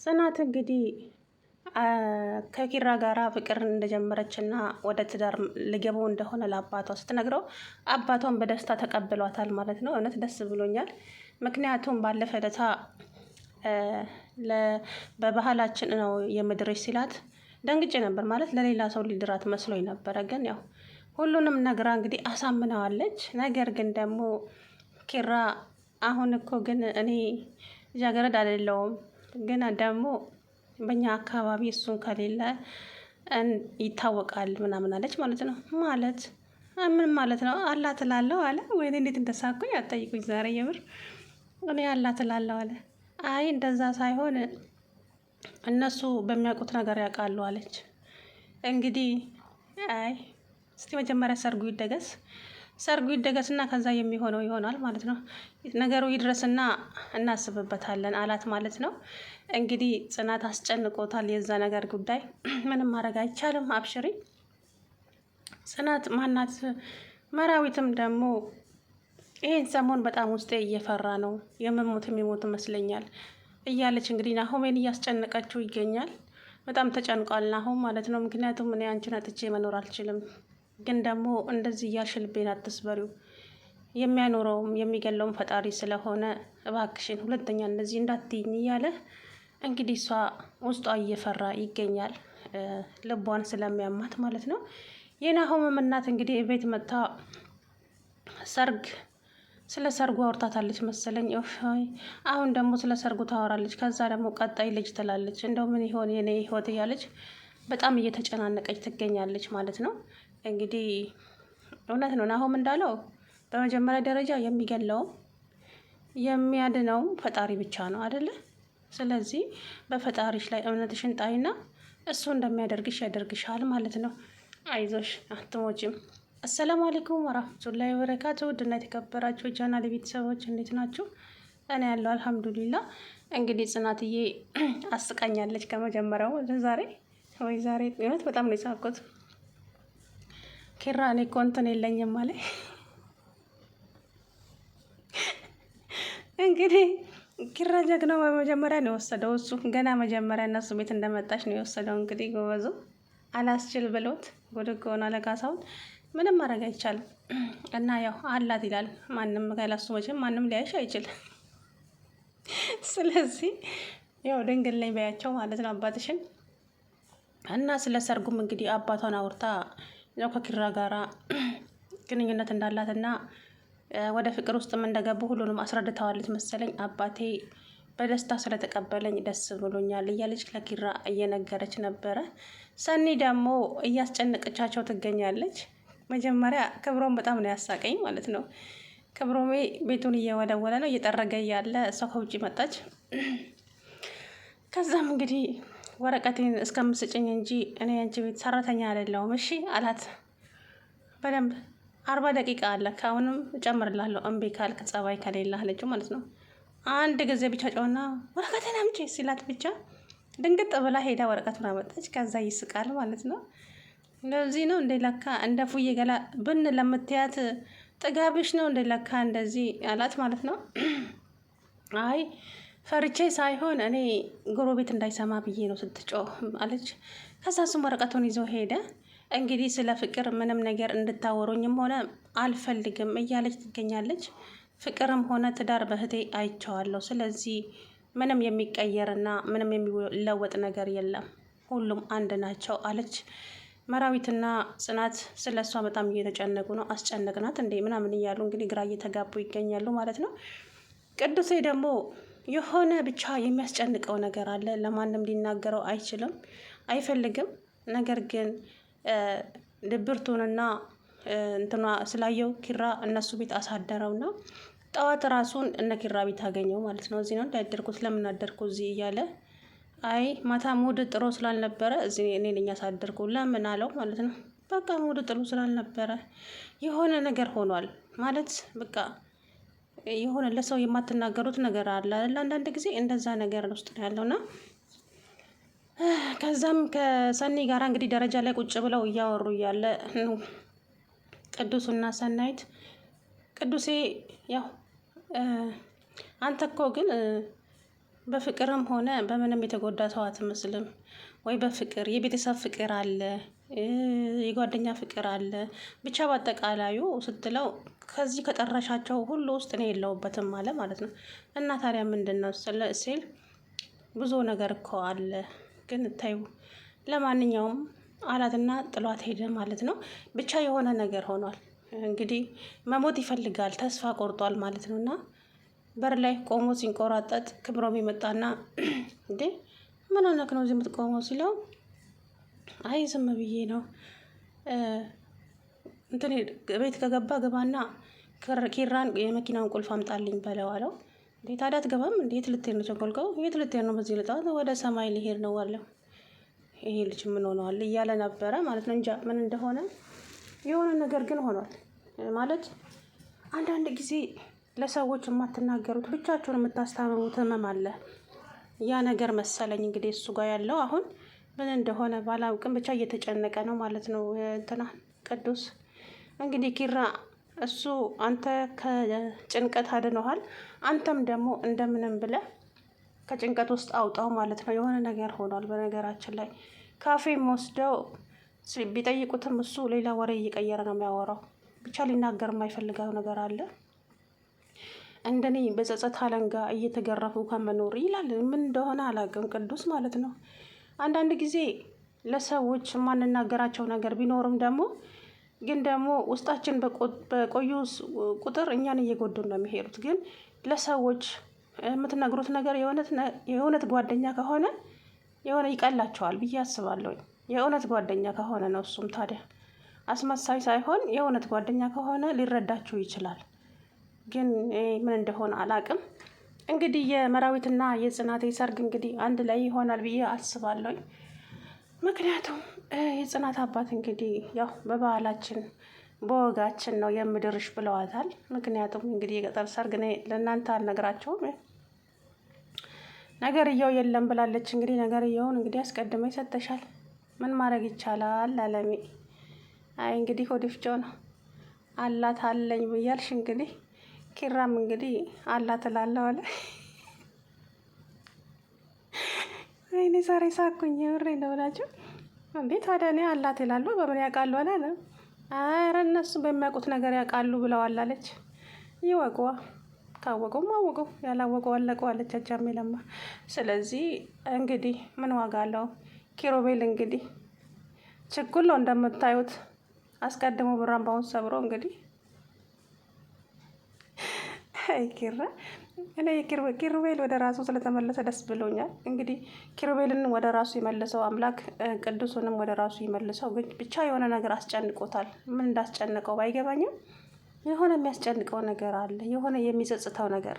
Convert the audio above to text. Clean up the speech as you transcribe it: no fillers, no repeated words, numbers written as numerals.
ጽናት እንግዲህ ከኪራ ጋራ ፍቅር እንደጀመረችና ወደ ትዳር ሊገቡ እንደሆነ ለአባቷ ስትነግረው አባቷን በደስታ ተቀብሏታል ማለት ነው። እውነት ደስ ብሎኛል። ምክንያቱም ባለፈ ዕለታ በባህላችን ነው የምድርሽ ሲላት ደንግጬ ነበር። ማለት ለሌላ ሰው ሊድራት መስሎኝ ነበረ። ግን ያው ሁሉንም ነግራ እንግዲህ አሳምነዋለች። ነገር ግን ደግሞ ኪራ አሁን እኮ ግን እኔ ልጃገረድ አይደለሁም ግን ደግሞ በእኛ አካባቢ እሱን ከሌለ ይታወቃል ምናምን አለች ማለት ነው። ማለት ምን ማለት ነው? አላት እላለሁ አለ። ወይኔ እንዴት እንደሳኩኝ አትጠይቁኝ። ዛሬ የምር እኔ አላት እላለሁ አለ። አይ እንደዛ ሳይሆን እነሱ በሚያውቁት ነገር ያውቃሉ አለች። እንግዲህ አይ እስቲ መጀመሪያ ሰርጉ ይደገስ፣ ሰርጉ ይደገስና ከዛ የሚሆነው ይሆናል ማለት ነው። ነገሩ ይድረስና እናስብበታለን አላት ማለት ነው። እንግዲህ ጽናት አስጨንቆታል የዛ ነገር ጉዳይ። ምንም ማድረግ አይቻልም። አብሽሪ ጽናት ማናት። መራዊትም ደግሞ ይሄን ሰሞን በጣም ውስጤ እየፈራ ነው የምሞት የሚሞት ይመስለኛል እያለች እንግዲህ ናሆሜን እያስጨነቀችው ይገኛል። በጣም ተጨንቋል ናሆም ማለት ነው። ምክንያቱም እኔ አንቺን አጥቼ መኖር አልችልም፣ ግን ደግሞ እንደዚህ እያልሽ ልቤን አትስበሪው፣ የሚያኖረውም የሚገለውም ፈጣሪ ስለሆነ እባክሽን ሁለተኛ እንደዚህ እንዳትይኝ እያለ እንግዲህ እሷ ውስጧ እየፈራ ይገኛል፣ ልቧን ስለሚያማት ማለት ነው። የናሆምም እናት እንግዲህ ቤት መጥታ ሰርግ ስለ ሰርጉ አውርታታለች መሰለኝ። አሁን ደግሞ ስለ ሰርጉ ታወራለች። ከዛ ደግሞ ቀጣይ ልጅ ትላለች። እንደው ምን ይሆን የኔ ህይወት እያለች በጣም እየተጨናነቀች ትገኛለች ማለት ነው። እንግዲህ እውነት ነው ናሆም እንዳለው በመጀመሪያ ደረጃ የሚገለውም የሚያድነውም ፈጣሪ ብቻ ነው አይደለ? ስለዚህ በፈጣሪሽ ላይ እምነትሽን ጣይና እሱ እንደሚያደርግሽ ያደርግሻል ማለት ነው። አይዞሽ አትሞችም። አሰላሙ አለይኩም ወራህመቱላሂ ወበረካቱ። ውድና የተከበራችሁ ቻናል ቤተሰቦች እንዴት ናችሁ? እኔ ያለው አልሐምዱሊላ። እንግዲህ ጽናትዬ አስቃኛለች ከመጀመሪያው ዛሬ ወይ ዛሬ እውነት በጣም ነው የሳቅሁት። ኪራ እኔ እኮ እንትን የለኝም አለ። እንግዲህ ኪራ ጀግናው በመጀመሪያ ነው የወሰደው። እሱ ገና መጀመሪያ እነሱ ቤት እንደመጣች ነው የወሰደው። እንግዲህ ጎበዙ አላስችል ብሎት ጉድ ሆነ ለካሳውን። ምንም ማድረግ አይቻልም። እና ያው አላት ይላል። ማንም ከላሱ መቼም ማንም ሊያይሽ አይችልም። ስለዚህ ያው ድንግል ላይ በያቸው ማለት ነው አባትሽን። እና ስለ ሰርጉም እንግዲህ አባቷን አውርታ ያው ከኪራ ጋራ ግንኙነት እንዳላትና ወደ ፍቅር ውስጥም እንደገቡ ሁሉንም አስረድተዋለች መሰለኝ። አባቴ በደስታ ስለተቀበለኝ ደስ ብሎኛል እያለች ለኪራ እየነገረች ነበረ። ሰኒ ደግሞ እያስጨነቀቻቸው ትገኛለች። መጀመሪያ ክብሮም በጣም ነው ያሳቀኝ ማለት ነው። ክብሮሜ ቤቱን እየወለወለ ነው እየጠረገ እያለ እሷ ከውጭ መጣች። ከዛም እንግዲህ ወረቀቴን እስከምስጭኝ እንጂ እኔ አንቺ ቤት ሰራተኛ አይደለሁም እሺ አላት። በደንብ 40 ደቂቃ አለ ከአሁንም እጨምርላለሁ እምቢ ካልክ ጸባይ ከሌለ አለችው ማለት ነው። አንድ ጊዜ ብቻ ጨውና ወረቀቴን አምጪ ሲላት ብቻ ድንግጥ ብላ ሄዳ ወረቀቱን አመጣች። ከዛ ይስቃል ማለት ነው። እንደዚህ ነው እንደ ለካ እንደ ፉዬ ገላ ብን ለምትያት ጥጋብሽ ነው እንደ ለካ እንደዚህ አላት ማለት ነው። አይ ፈርቼ ሳይሆን እኔ ጎረቤት እንዳይሰማ ብዬ ነው ስትጮህ አለች። ከዛ እሱም ወረቀቱን ይዞ ሄደ። እንግዲህ ስለ ፍቅር ምንም ነገር እንድታወሩኝም ሆነ አልፈልግም እያለች ትገኛለች። ፍቅርም ሆነ ትዳር በህቴ አይቼዋለሁ። ስለዚህ ምንም የሚቀየርና ምንም የሚለወጥ ነገር የለም፣ ሁሉም አንድ ናቸው አለች። መራዊትና ጽናት ስለ እሷ በጣም እየተጨነቁ ነው። አስጨነቅናት እንዴ ምናምን እያሉ እንግዲህ ግራ እየተጋቡ ይገኛሉ ማለት ነው። ቅዱሴ ደግሞ የሆነ ብቻ የሚያስጨንቀው ነገር አለ። ለማንም ሊናገረው አይችልም፣ አይፈልግም። ነገር ግን ድብርቱንና እንትኗ ስላየው ኪራ እነሱ ቤት አሳደረውና ጠዋት ራሱን እነ ኪራ ቤት አገኘው ማለት ነው። እዚህ ነው እንዳደርኩት ለምን አደርኩ እዚህ እያለ አይ ማታ ሙድ ጥሩ ስላልነበረ እዚህ እኔ ነኝ ያሳደርኩ ለምን አለው ማለት ነው። በቃ ሙድ ጥሩ ስላልነበረ የሆነ ነገር ሆኗል ማለት በቃ የሆነ ለሰው የማትናገሩት ነገር አለ አይደል? አንዳንድ ጊዜ እንደዛ ነገር ውስጥ ነው ያለውና ከዛም ከሰኒ ጋር እንግዲህ ደረጃ ላይ ቁጭ ብለው እያወሩ እያለ ቅዱስና ሰናይት ቅዱሴ ያው አንተ እኮ ግን በፍቅርም ሆነ በምንም የተጎዳ ሰው አትመስልም። ወይ በፍቅር የቤተሰብ ፍቅር አለ፣ የጓደኛ ፍቅር አለ፣ ብቻ በአጠቃላዩ ስትለው ከዚህ ከጠራሻቸው ሁሉ ውስጥ እኔ የለሁበትም አለ ማለት ነው። እና ታዲያ ምንድን ነው ሲል ብዙ ነገር እኮ አለ ግን እታዩ ለማንኛውም አላትና ጥሏት ሄደ ማለት ነው። ብቻ የሆነ ነገር ሆኗል እንግዲህ መሞት ይፈልጋል፣ ተስፋ ቆርጧል ማለት ነው። እና በር ላይ ቆሞ ሲንቆራጠጥ ክብሮም ይመጣና እንዴ ምን ሆነክ ነው እዚህ የምትቆመው ሲለው አይ ዝም ብዬ ነው እንትን ቤት ከገባ ገባና ኪራን የመኪናውን ቁልፍ አምጣልኝ በለው አለው። እንዴ ታዲያ አትገባም? እንዴት ልትሄድ ነው ቸኮልከው? የት ልትሄድ ነው? በዚህ ልጣት ወደ ሰማይ ሊሄድ ነው አለው። ይሄ ልጅ ምን ሆነዋል እያለ ነበረ ማለት ነው። እንጃ ምን እንደሆነ የሆነ ነገር ግን ሆኗል ማለት አንዳንድ ጊዜ ለሰዎች የማትናገሩት ብቻችሁን የምታስታምሙት ህመም አለ። ያ ነገር መሰለኝ እንግዲህ እሱ ጋር ያለው አሁን ምን እንደሆነ ባላውቅም ብቻ እየተጨነቀ ነው ማለት ነው። እንትና ቅዱስ እንግዲህ ኪራ እሱ አንተ ከጭንቀት አድነሃል፣ አንተም ደግሞ እንደምንም ብለህ ከጭንቀት ውስጥ አውጣው ማለት ነው። የሆነ ነገር ሆኗል። በነገራችን ላይ ካፌም ወስደው ቢጠይቁትም እሱ ሌላ ወሬ እየቀየረ ነው የሚያወራው። ብቻ ሊናገር የማይፈልገው ነገር አለ። እንደኔ በጸጸት አለንጋ እየተገረፉ ከመኖር ይላል። ምን እንደሆነ አላውቅም ቅዱስ ማለት ነው። አንዳንድ ጊዜ ለሰዎች የማንናገራቸው ነገር ቢኖርም ደግሞ ግን ደግሞ ውስጣችን በቆዩ ቁጥር እኛን እየጎዱን ነው የሚሄዱት። ግን ለሰዎች የምትነግሩት ነገር የእውነት ጓደኛ ከሆነ የሆነ ይቀላቸዋል ብዬ አስባለሁ። የእውነት ጓደኛ ከሆነ ነው እሱም ታዲያ አስመሳይ ሳይሆን የእውነት ጓደኛ ከሆነ ሊረዳችሁ ይችላል። ግን ምን እንደሆነ አላውቅም። እንግዲህ የመራዊትና የጽናቴ ሰርግ እንግዲህ አንድ ላይ ይሆናል ብዬ አስባለሁ። ምክንያቱም የጽናት አባት እንግዲህ ያው በባህላችን በወጋችን ነው የምድርሽ ብለዋታል። ምክንያቱም እንግዲህ የገጠር ሰርግ እኔ ለእናንተ አልነግራቸውም፣ ነገርየው የለም ብላለች። እንግዲህ ነገርየውን እንግዲህ አስቀድመ ይሰጠሻል፣ ምን ማድረግ ይቻላል አለሜ። አይ እንግዲህ ወዲፍጮ ነው አላት አለኝ ብያልሽ እንግዲህ ኪራም እንግዲህ አላት እላለሁ አለ። ወይኔ ዛሬ ሳኩኝ የምሬ ነው ብላችሁ እንዴ ታዲያ እኔ አላት ይላሉ በምን ያውቃሉ አላለም። ኧረ እነሱ በሚያውቁት ነገር ያውቃሉ ብለዋል አለች። ይወቁዋ፣ ካወቁም አወቁ፣ ያላወቁ አለቁ አለች አጃሜ ለማ። ስለዚህ እንግዲህ ምን ዋጋ አለው። ኪሩቤል እንግዲህ ችኩል ነው እንደምታዩት፣ አስቀድሞ ብራምባውን ሰብሮ እንግዲህ ኪራ እኔ ኪሩቤል ወደ ራሱ ስለተመለሰ ደስ ብሎኛል። እንግዲህ ኪሩቤልን ወደ ራሱ የመለሰው አምላክ ቅዱሱንም ወደ ራሱ ይመልሰው። ግን ብቻ የሆነ ነገር አስጨንቆታል። ምን እንዳስጨነቀው ባይገባኝም የሆነ የሚያስጨንቀው ነገር አለ፣ የሆነ የሚጸጽተው ነገር